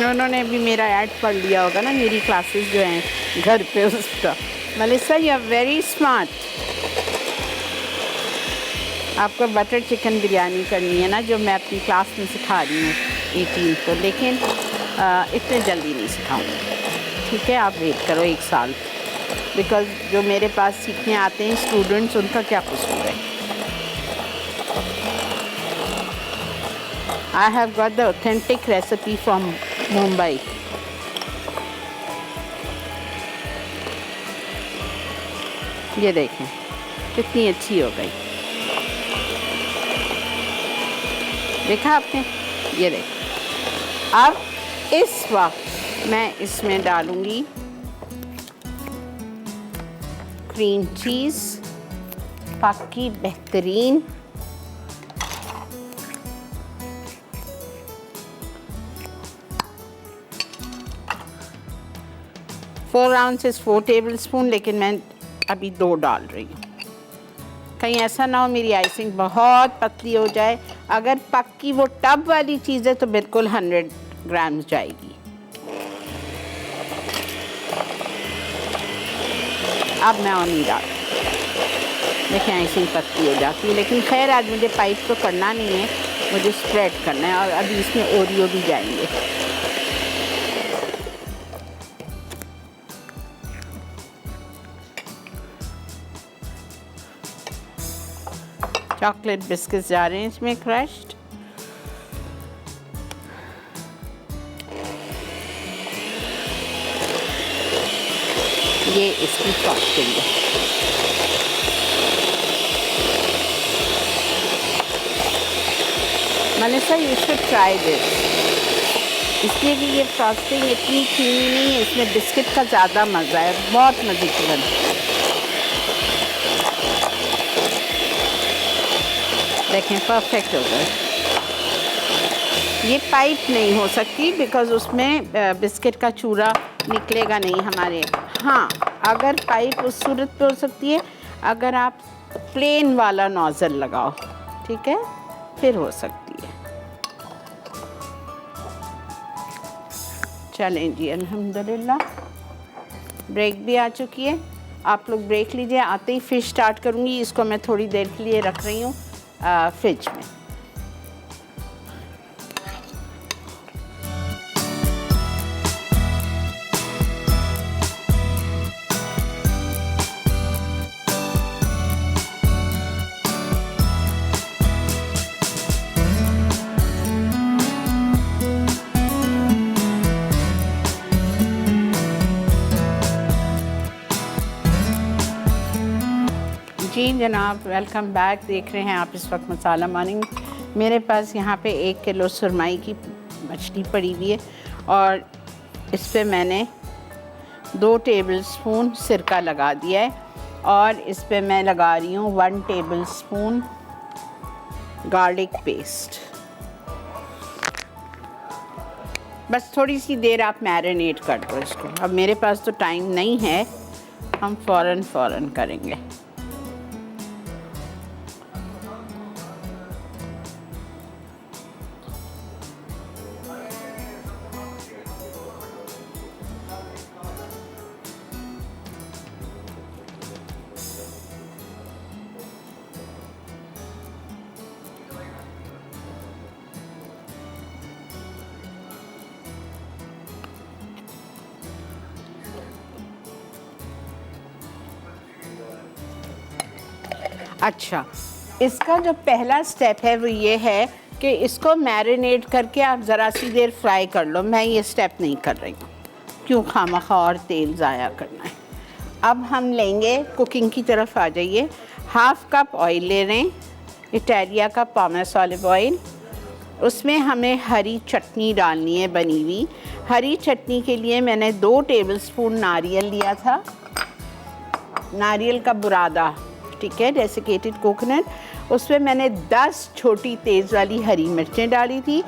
उन्होंने भी मेरा ऐड पढ़ लिया होगा ना, मेरी क्लासेस जो हैं घर पे उसका। Melissa, you are very smart. आपको बटर चिकन बिरयानी करनी है ना, जो मैं अपनी क्लास में सिखा रही हूँ 18 को, लेकिन इतने जल्दी नहीं सिखाऊंगी, ठीक है। आप वेट करो 1 साल, बिकॉज़ जो मेरे पास सीखने आते हैं स्टूडेंट्स, उनका क्या कसूर है। I have got the authentic recipe from Mumbai. ये देखें कितनी अच्छी हो गई, देखा आपने? ये देखें। अब इस वक्त मैं इसमें डालूंगी क्रीम चीज़, पक्की बेहतरीन, फोर आउंसेस 4 टेबल स्पून, लेकिन मैं अभी 2 डाल रही हूँ। कहीं ऐसा ना हो मेरी आइसिंग बहुत पतली हो जाए। अगर पक्की वो टब वाली चीज़ है तो बिल्कुल 100 ग्राम जाएगी। अब मैं और नहीं डाल, देखें आइसिंग पतली हो जाती है, लेकिन खैर आज मुझे पाइप तो करना नहीं है, मुझे स्प्रेड करना है। और अभी इसमें ओरियो भी जाएंगे। चॉकलेट बिस्किट्स जा रहे हैं इसमें क्रश्ड। ये इसकी फ्रॉस्टिंग है। Manisha you should try this, इसलिए कि ये फ्रॉस्टिंग इतनी क्रीमी नहीं है, इसमें बिस्किट का ज़्यादा मज़ा है, बहुत मज़े की बनती है। देखें परफेक्ट हो गए। ये पाइप नहीं हो सकती बिकॉज़ उसमें बिस्किट का चूरा निकलेगा नहीं हमारे। हाँ, अगर पाइप उस सूरत पे हो सकती है अगर आप प्लेन वाला नोज़ल लगाओ, ठीक है, फिर हो सकती है। चलें जी, अल्हम्दुलिल्लाह ब्रेक भी आ चुकी है। आप लोग ब्रेक लीजिए, आते ही फ़िश स्टार्ट करूँगी। इसको मैं थोड़ी देर के लिए रख रही हूँ फ्रिज में। जी जनाब, वेलकम बैक। देख रहे हैं आप इस वक्त मसाला मॉर्निंग। मेरे पास यहाँ पे 1 किलो सुरमई की मछली पड़ी हुई है और इस पे मैंने 2 टेबल स्पून सिरका लगा दिया है और इस पे मैं लगा रही हूँ 1 टेबल स्पून गार्लिक पेस्ट। बस थोड़ी सी देर आप मैरिनेट कर दो इसको। अब मेरे पास तो टाइम नहीं है, हम फ़ौरन करेंगे। अच्छा, इसका जो पहला स्टेप है वो ये है कि इसको मैरिनेट करके आप ज़रा सी देर फ्राई कर लो। मैं ये स्टेप नहीं कर रही हूँ, क्यों खामखा और तेल ज़ाया करना है। अब हम लेंगे, कुकिंग की तरफ आ जाइए। 1/2 कप ऑयल ले रहे हैं, इटालिया का पॉमेस ऑलिव ऑयल। उसमें हमें हरी चटनी डालनी है बनी हुई। हरी चटनी के लिए मैंने 2 टेबलस्पून नारियल लिया था, नारियल का बुरादा, ठीक है, डेसिकेटेड कोकोनट। उसमें मैंने 10 छोटी तेज़ वाली हरी मिर्चें डाली थी।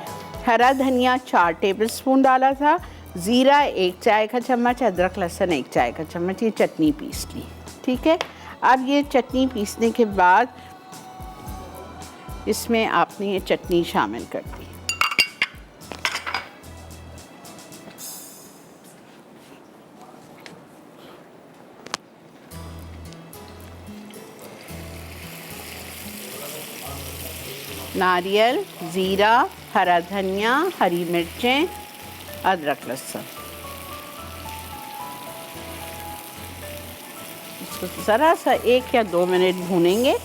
हरा धनिया 4 टेबलस्पून डाला था। ज़ीरा 1 चाय का चम्मच, अदरक लहसुन 1 चाय का चम्मच। ये चटनी पीस ली, ठीक है। अब ये चटनी पीसने के बाद इसमें आपने ये चटनी शामिल कर दी। नारियल, ज़ीरा, हरा धनिया, हरी मिर्चें, अदरक लहसुन, इसको ज़रा सा 1 या 2 मिनट भूनेंगे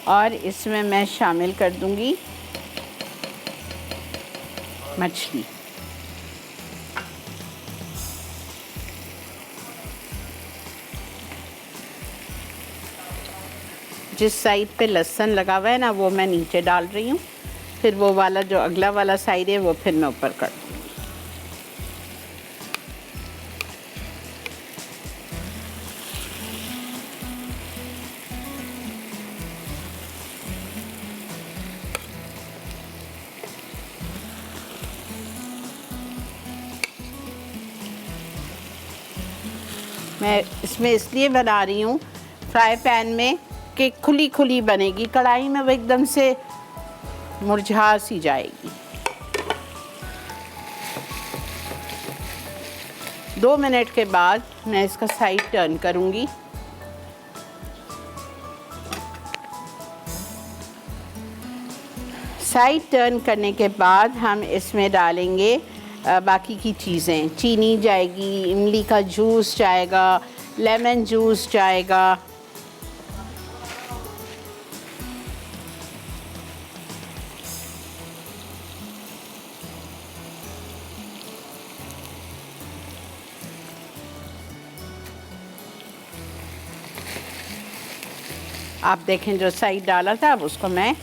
और इसमें मैं शामिल कर दूंगी मछली। जिस साइड पे लहसुन लगा हुआ है ना वो मैं नीचे डाल रही हूँ, फिर वो वाला जो अगला वाला साइड है वो फिर मैं ऊपर कर दूँगी। मैं इसमें इसलिए बना रही हूँ फ्राई पैन में कि खुली खुली बनेगी, कढ़ाई में वो एकदम से मुरझा सी जाएगी। 2 मिनट के बाद मैं इसका साइड टर्न करूँगी। साइड टर्न करने के बाद हम इसमें डालेंगे बाकी की चीज़ें। चीनी जाएगी, इमली का जूस जाएगा, लेमन जूस जाएगा, आप देखें जो साइड डाला था अब उसको मैं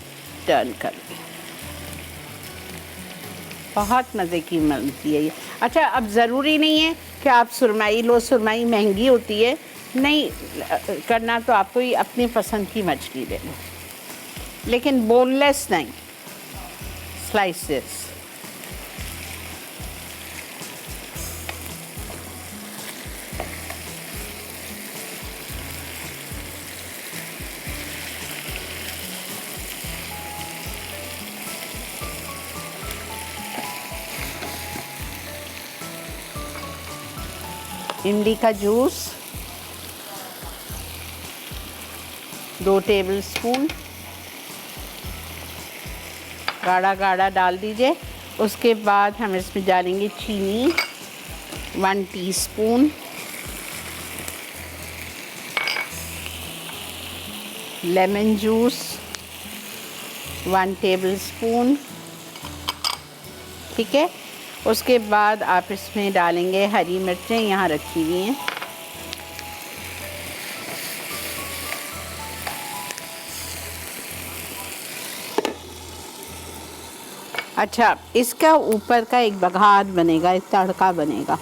टर्न कर लूँ। बहुत मज़े की बनती है ये। अच्छा, अब ज़रूरी नहीं है कि आप सुरमई लो, सुरमई महंगी होती है, नहीं करना तो आपको ही अपनी पसंद की मछली ले लो, लेकिन बोनलेस नहीं, स्लाइसेस। इमली का जूस 2 टेबलस्पून गाढ़ा गाढ़ा डाल दीजिए। उसके बाद हम इसमें डालेंगे चीनी 1 टीस्पून, लेमन जूस 1 टेबलस्पून, ठीक है। उसके बाद आप इसमें डालेंगे हरी मिर्चें, यहाँ रखी हुई हैं, अच्छा इसका ऊपर का एक बघार बनेगा, एक तड़का बनेगा।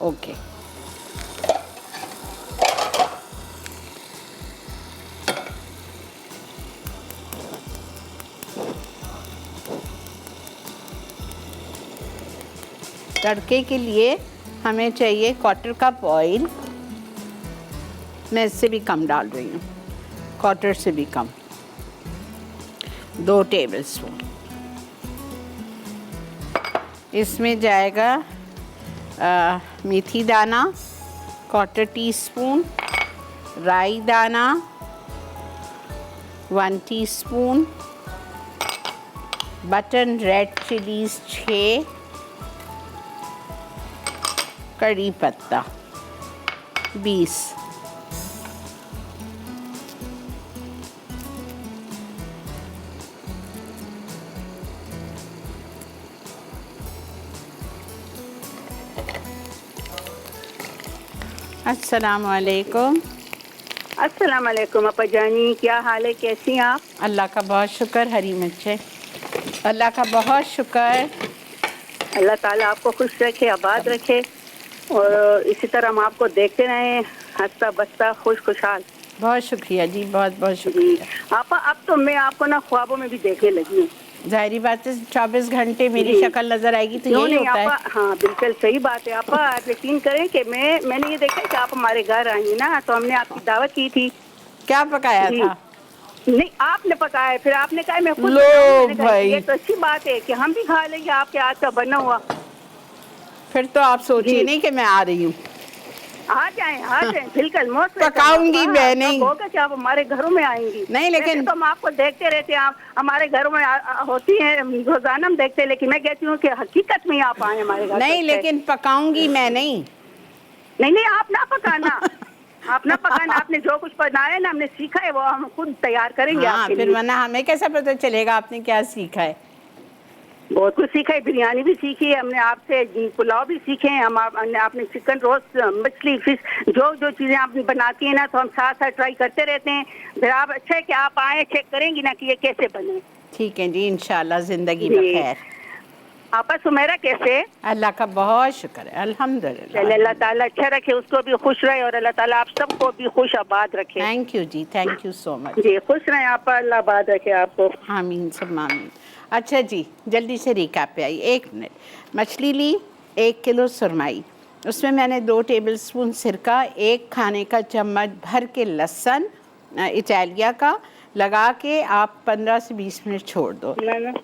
ओके, तड़के के लिए हमें चाहिए 1/4 कप ऑयल। मैं इससे भी कम डाल रही हूँ, 1/4 से भी कम, 2 टेबलस्पून। इसमें जाएगा मेथी दाना 1/4 टीस्पून, राई दाना 1 टीस्पून, बटन रेड चिलीज 6, कड़ी पत्ता 20, अस्सलामुअलैकुम।
अस्सलामुअलैकुम अपा जानी, क्या हाल है, कैसी हैं आप?
अल्लाह का बहुत शुक्र। हरी मिर्चें, अल्लाह का बहुत शुक्र।
अल्लाह ताला आपको खुश रखे, आबाद रखे और इसी तरह हम आपको देखते रहें हंसता बसता खुशहाल।
बहुत शुक्रिया जी, बहुत बहुत शुक्रिया।
आपा अब तो मैं आपको ना ख्वाबों में भी देखने लगी हूँ।
जाहिर बात है 24 घंटे मेरी शक्ल नजर आएगी तो यही होता है।
हाँ बिल्कुल सही बात है आपा। आप यकीन करें कि मैंने ये देखा कि आप हमारे घर आई ना, तो हमने आपकी दावत की थी।
क्या पकाया था?
नहीं, आपने पकाया, फिर आपने कहा मैं खुद
लो भाई,
ये तो अच्छी बात है कि हम भी खा लेंगे आपके हाथ का बना हुआ।
फिर तो आप सोचिए नहीं कि मैं आ रही हूँ।
आ जाए बिल्कुल मौत
पकाऊंगी मैं, नहीं
होगा कि आप हमारे घरों में आएंगी।
नहीं, लेकिन
तो हम आपको देखते रहते हैं, आप हमारे घरों में होती हैं रोजाना, हम देखते हैं, लेकिन मैं कहती हूँ कि हकीकत में आप आए हमारे घर।
नहीं, लेकिन पकाऊंगी मैं, नहीं
नहीं आप ना पकाना। अपना पकाना, आपने जो कुछ बनाया ना, हमने सीखा है वो हम खुद तैयार करेंगे
हाँ,
आपके
फिर
लिए।
वरना हमें कैसा पता चलेगा आपने क्या सीखा है।
बहुत कुछ सीखा है, बिरयानी भी सीखी है हमने आपसे, पुलाव भी सीखे हैं हम, आपने चिकन रोस्ट, मछली, फिश, जो जो चीजें आप बनाती हैं ना, तो हम साथ साथ ट्राई करते रहते हैं। फिर आप अच्छा है कि आप आए, चेक करेंगी ना कि ये कैसे बने।
ठीक है जी, इंशाल्लाह जिंदगी
जी।
बखैर।
आपा सुमेरा कैसे है?
अल्लाह का बहुत शुक्र है, अल्हम्दुलिल्लाह।
चले, अल्लाह ताला अच्छा रखे, उसको भी खुश रहे और अल्लाह ताला आप सबको भी खुश आबाद रखे।
थैंक यू जी, थैंक यू सो मच।
जी खुश रहे आप, अल्लाह आबाद रखे आपको।
आमीन सब आमीन। अच्छा जी, जल्दी से रिकैप पे आई, 1 मिनट। मछली ली, 1 किलो सुरमई, उसमें मैंने 2 टेबलस्पून सिरका, 1 खाने का चम्मच भर के लहसुन इटालिया का लगा के आप 15 से 20 मिनट छोड़ दो।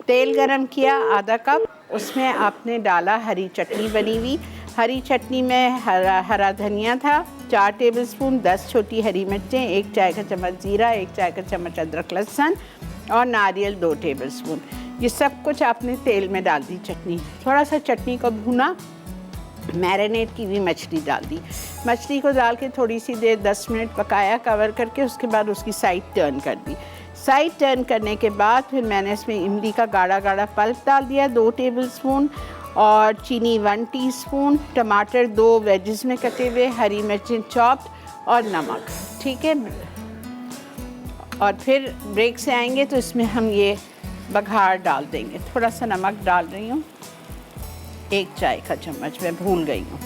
तेल गरम किया आधा कप, उसमें आपने डाला हरी चटनी बनी हुई। हरी चटनी में हरा धनिया था 4 टेबलस्पून, 10 छोटी हरी मिर्चें, 1 चाय का चम्मच जीरा, 1 चाय का चम्मच अदरक लहसुन और नारियल 2 टेबलस्पून। ये सब कुछ आपने तेल में डाल दी चटनी। थोड़ा सा चटनी को भुना, मैरिनेट की हुई मछली डाल दी। मछली को डाल के थोड़ी सी देर 10 मिनट पकाया कवर करके, उसके बाद उसकी साइड टर्न कर दी। साइड टर्न करने के बाद फिर मैंने इसमें इमली का गाढ़ा गाढ़ा पल्प डाल दिया 2 टेबलस्पून और चीनी 1 टीस्पून, टमाटर 2 वेजेस में कटे हुए, हरी मिर्चें चॉप्ड और नमक। ठीक है, और फिर ब्रेक से आएंगे तो इसमें हम ये बघार डाल देंगे। थोड़ा सा नमक डाल रही हूँ, 1 चाय का चम्मच, मैं भूल गई हूँ,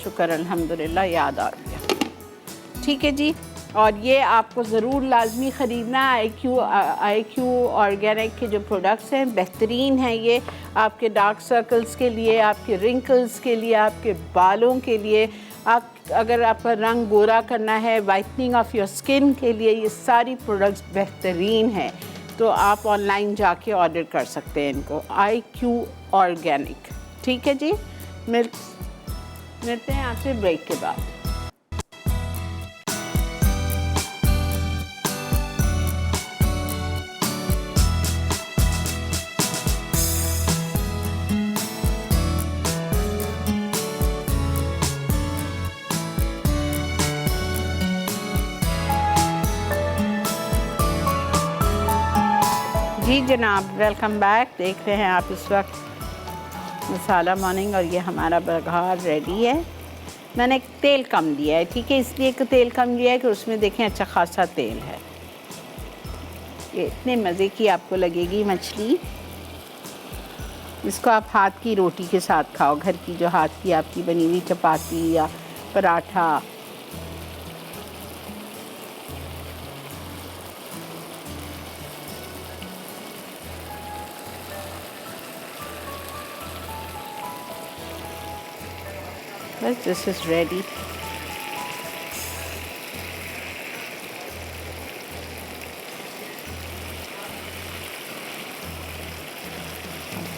शुक्र अल्हम्दुलिल्लाह याद आ गया। ठीक है जी, और ये आपको ज़रूर लाजमी ख़रीदना। IQ ऑर्गेनिक के जो प्रोडक्ट्स हैं बेहतरीन हैं। ये आपके डार्क सर्कल्स के लिए, आपके रिंकल्स के लिए, आपके बालों के लिए, आप अगर आपका रंग गोरा करना है, वाइटनिंग ऑफ योर स्किन के लिए, ये सारी प्रोडक्ट्स बेहतरीन हैं। तो आप ऑनलाइन जाके ऑर्डर कर सकते हैं इनको, IQ ऑर्गेनिक। ठीक है जी, मिलते हैं आपसे ब्रेक के बाद। जी जनाब, वेलकम बैक। देख रहे हैं आप इस वक्त मसाला मॉर्निंग और ये हमारा बघार रेडी है। मैंने तेल कम लिया है, ठीक है, इसलिए कि तेल कम लिया है कि उसमें देखें अच्छा खासा तेल है। ये इतने मज़े की आपको लगेगी मछली, इसको आप हाथ की रोटी के साथ खाओ, घर की जो हाथ की आपकी बनी हुई चपाती या पराठा। बस दिस इज़ रेडी।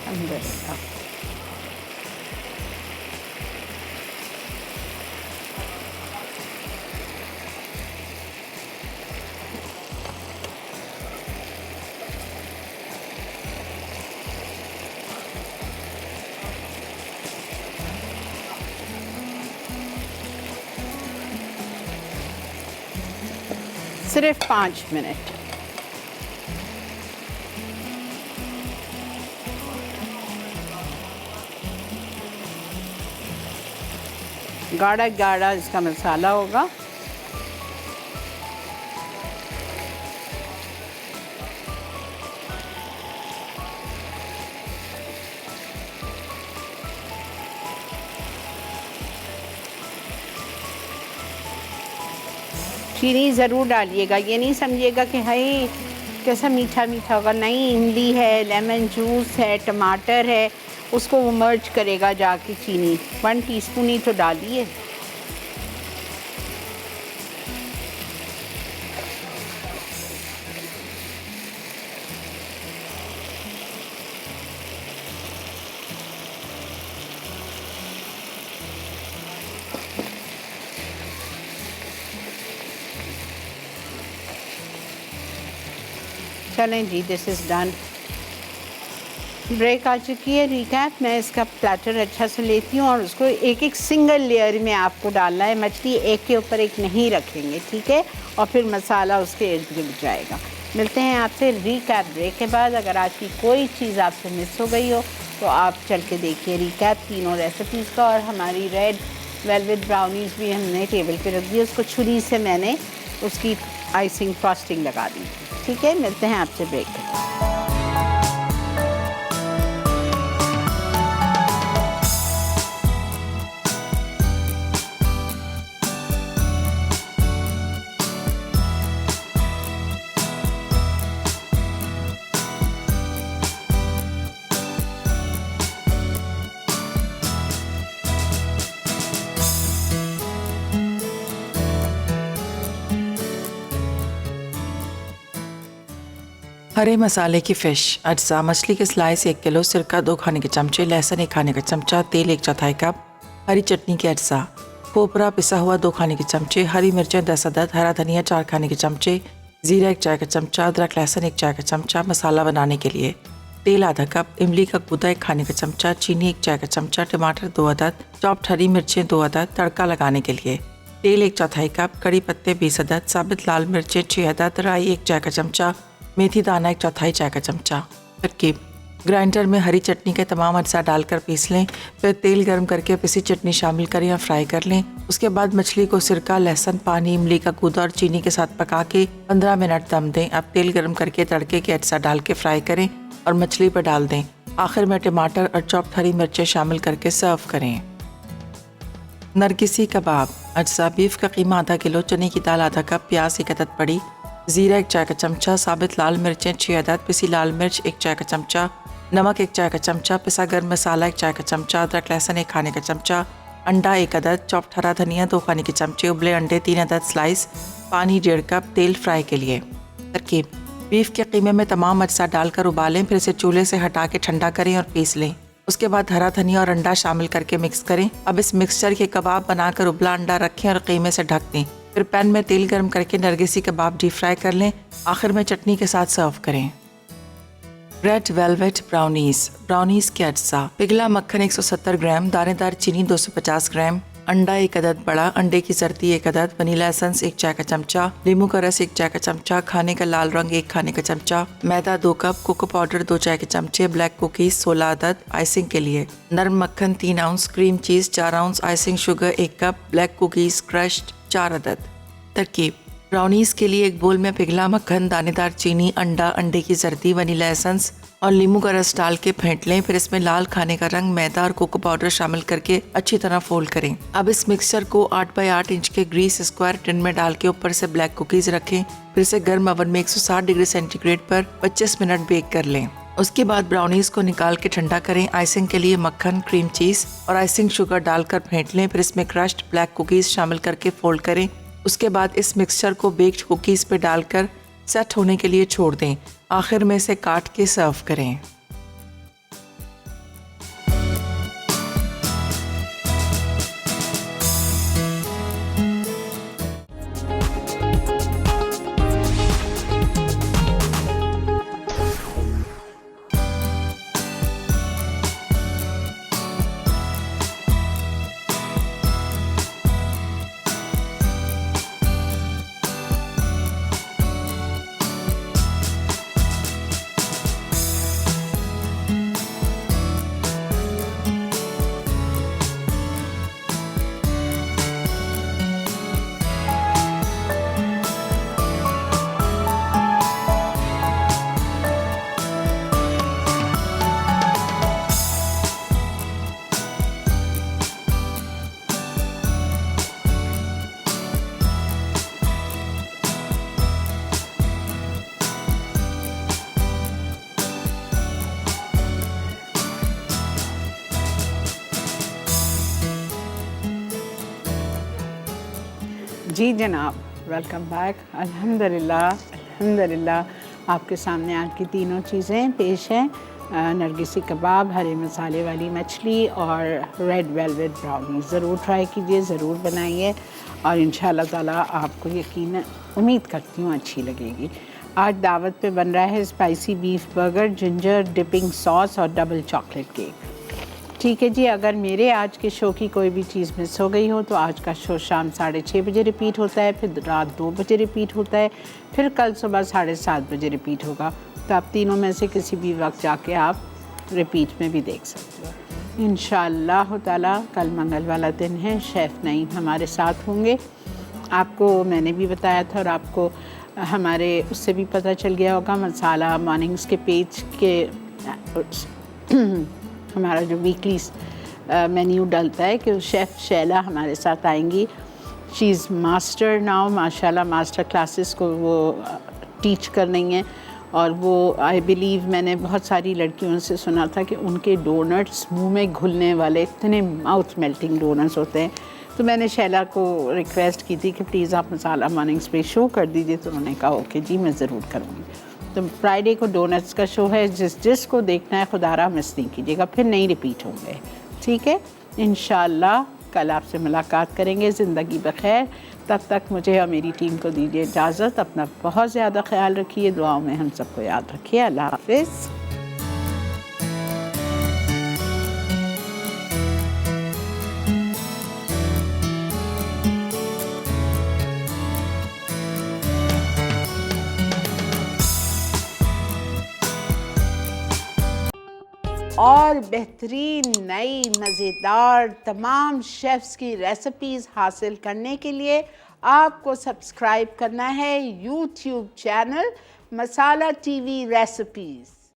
अल्हम्दुलिल्लाह। सिर्फ 5 मिनट। गाढ़ा गाढ़ा इसका मसाला होगा। चीनी ज़रूर डालिएगा, ये नहीं समझिएगा कि हाय कैसा मीठा मीठा होगा, नहीं, इमली है, लेमन जूस है, टमाटर है, उसको वो मर्ज करेगा जाके चीनी। 1 टीस्पून ही तो डालिए। चलें जी, दिस इज़ डन। ब्रेक आ चुकी है। रिकैप, मैं इसका प्लेटर अच्छा से लेती हूँ और उसको एक एक सिंगल लेयर में आपको डालना है। मछली एक के ऊपर एक नहीं रखेंगे, ठीक है, और फिर मसाला उसके इर्द गिर्द जाएगा। मिलते हैं आपसे रिकैप ब्रेक के बाद। अगर आज की कोई चीज़ आपसे मिस हो गई हो तो आप चल के देखिए रिकैप तीनों रेसिपीज़ का। और हमारी रेड वेलवेट ब्राउनीज़ भी हमने टेबल पे रख दी, उसको छुरी से मैंने उसकी आइसिंग फ्रॉस्टिंग लगा दी, ठीक है। मिलते हैं आपसे ब्रेक के बाद।
हरे मसाले की फ़िश अज्जा: मछली के स्लाइस 1 किलो, सिरका 2 खाने के चमचे, लहसुन 1 खाने का चमचा, तेल 1/4 कप, हरी चटनी के अज्जा, खोपरा पिसा हुआ 2 खाने के चमचे, हरी मिर्चें 10 अदद, हरा धनिया 4 खाने के चमचे, जीरा 1 चाय का चमचा, अदरक लहसुन 1 चाय का चमचा। मसाला बनाने के लिए तेल आधा कप, इमली का गूदा 1 खाने का चमचा, चीनी 1 चाय का चमचा, टमाटर 2 अदद, चॉप्ड हरी मिर्चें 2 अदद। तड़का लगाने के लिए तेल 1/4 कप, कड़ी पत्ते 20 अदद, साबित लाल मिर्चें 6 अदद, राई 1 चाय का चमचा, मेथी दाना 1/4 चाय का चमचा। तरकीब: ग्राइंडर में हरी चटनी के तमाम अज्जा डालकर पीस लें, फिर तेल गर्म करके पिसी चटनी शामिल करें और फ्राई कर लें। उसके बाद मछली को सिरका, लहसुन, पानी, इमली का गूदा और चीनी के साथ पका के 15 मिनट दम दें। अब तेल गर्म करके तड़के के अज्जा डाल के फ्राई करें और मछली पर डाल दें। आखिर में टमाटर और चॉप्ड हरी मिर्चें शामिल करके सर्व करें। नरगिसी कबाब अज्जा: बीफ का कीमा आधा किलो, चने की दाल आधा कप, प्याज 1 अदद बड़ी, जीरा 1 चाय का चमचा, साबित लाल मिर्चें 6 अदद, पिसी लाल मिर्च 1 चाय का चमचा, नमक 1 चाय का चमचा, पिसा गर्म मसाला 1 चाय का चमचा, अदरक लहसुन 1 खाने का चमचा, अंडा 1 अदद, चॉप्ड हरा धनिया 2 खाने के चमचे, उबले अंडे 3 अदद स्लाइस, पानी 1.5 कप, तेल फ्राई के लिए। तरकीब: बीफ के कीमे में तमाम अज्जा डालकर उबालें, फिर इसे चूल्हे से हटा के ठंडा करें और पीस लें। उसके बाद हरा धनिया और अंडा शामिल करके मिक्स करें। अब इस मिक्सचर के कबाब बनाकर उबला अंडा रखें और कीमे से ढक दें। फिर पैन में तेल गर्म करके नरगिसी कबाब डीप फ्राई कर लें। आखिर में चटनी के साथ सर्व करें। रेड वेलवेट ब्राउनीज़ के अज्जा: पिघला मक्खन 170 ग्राम, दानेदार चीनी 250 ग्राम, अंडा 1 अदद बड़ा, अंडे की जर्दी 1 अदद, वनीला एसेंस 1 चाय का चमचा, नींबू का रस 1 चाय का चमचा, खाने का लाल रंग 1 खाने का चमचा, मैदा 2 कप, कोको पाउडर 2 चाय के चमचे, ब्लैक कुकीज़ 16 अदद। आइसिंग के लिए नरम मक्खन 3 ounce, cream cheese 4 ounce, icing sugar 1 cup, black cookies crushed 4 अदद। तरकीब: ब्राउनीज़ के लिए एक बोल में पिघला मक्खन, दानेदार चीनी, अंडा, अंडे की जर्दी, वनीला एसेंस और नींबू का रस डाल के फेंट लें। फिर इसमें लाल खाने का रंग, मैदा और कोको पाउडर शामिल करके अच्छी तरह फोल्ड करें। अब इस मिक्सचर को 8 बाई 8 इंच के ग्रीस स्क्वायर टिन में डाल के ऊपर से ब्लैक कुकीज़ रखें। फिर इसे गर्म ओवन में 160 डिग्री सेंटीग्रेड पर 25 मिनट बेक कर लें। उसके बाद ब्राउनीज़ को निकाल के ठंडा करें। आइसिंग के लिए मक्खन, क्रीम चीज़ और आइसिंग शुगर डालकर फेंट लें। फिर इसमें क्रश्ड ब्लैक कुकीज़ शामिल करके फोल्ड करें। उसके बाद इस मिक्सचर को बेक्ड कुकीज़ पे डालकर सेट होने के लिए छोड़ दें। आखिर में इसे काट के सर्व करें।
जी जनाब, वेलकम बैक। अल्हम्दुलिल्लाह आपके सामने आज की तीनों चीज़ें पेश हैं। नरगिसी कबाब, हरे मसाले वाली मछली और रेड वेलवेट ब्राउनी। ज़रूर ट्राई कीजिए, ज़रूर बनाइए और इंशाअल्लाह ताला आपको यकीन उम्मीद करती हूँ अच्छी लगेगी। आज दावत पे बन रहा है spicy beef burger, ginger dipping sauce और डबल चॉकलेट केक। ठीक है जी, अगर मेरे आज के शो की कोई भी चीज़ मिस हो गई हो तो आज का शो शाम 6:30 बजे रिपीट होता है, फिर रात 2 बजे रिपीट होता है, फिर कल सुबह 7:30 बजे रिपीट होगा। तो आप तीनों में से किसी भी वक्त जाके आप रिपीट में भी देख सकते हो। इंशाअल्लाह ताला कल मंगल वाला दिन है, शेफ़ नईम हमारे साथ होंगे। आपको मैंने भी बताया था और आपको हमारे उससे भी पता चल गया होगा, मसाला मॉर्निंग्स के पेज के हमारा जो वीकली मेन्यू डलता है कि शेफ़ शैला हमारे साथ आएंगी। शी इज़ मास्टर नाउ, माशाल्लाह मास्टर क्लासेस को वो टीच कर रही हैं। और वो आई बिलीव मैंने बहुत सारी लड़कियों से सुना था कि उनके डोनट्स मुंह में घुलने वाले इतने माउथ मेल्टिंग डोनट्स होते हैं। तो मैंने शैला को रिक्वेस्ट की थी कि प्लीज़ आप मसाला मॉर्निंग्स पे शो कर दीजिए, तो उन्होंने कहा ओके जी मैं ज़रूर करूँगी। तो फ्राइडे को डोनट्स का शो है, जिसको देखना है खुदारा मिस नहीं कीजिएगा, फिर नहीं रिपीट होंगे। ठीक है, इंशाअल्लाह कल आपसे मुलाकात करेंगे। ज़िंदगी बखैर, तब तक मुझे और मेरी टीम को दीजिए इजाज़त। अपना बहुत ज़्यादा ख्याल रखिए, दुआओं में हम सबको याद रखिए। अल्लाह हाफ़िज़। और बेहतरीन नई मज़ेदार तमाम शेफ़्स की रेसिपीज़ हासिल करने के लिए आपको सब्सक्राइब करना है यूट्यूब चैनल मसाला टीवी रेसिपीज़।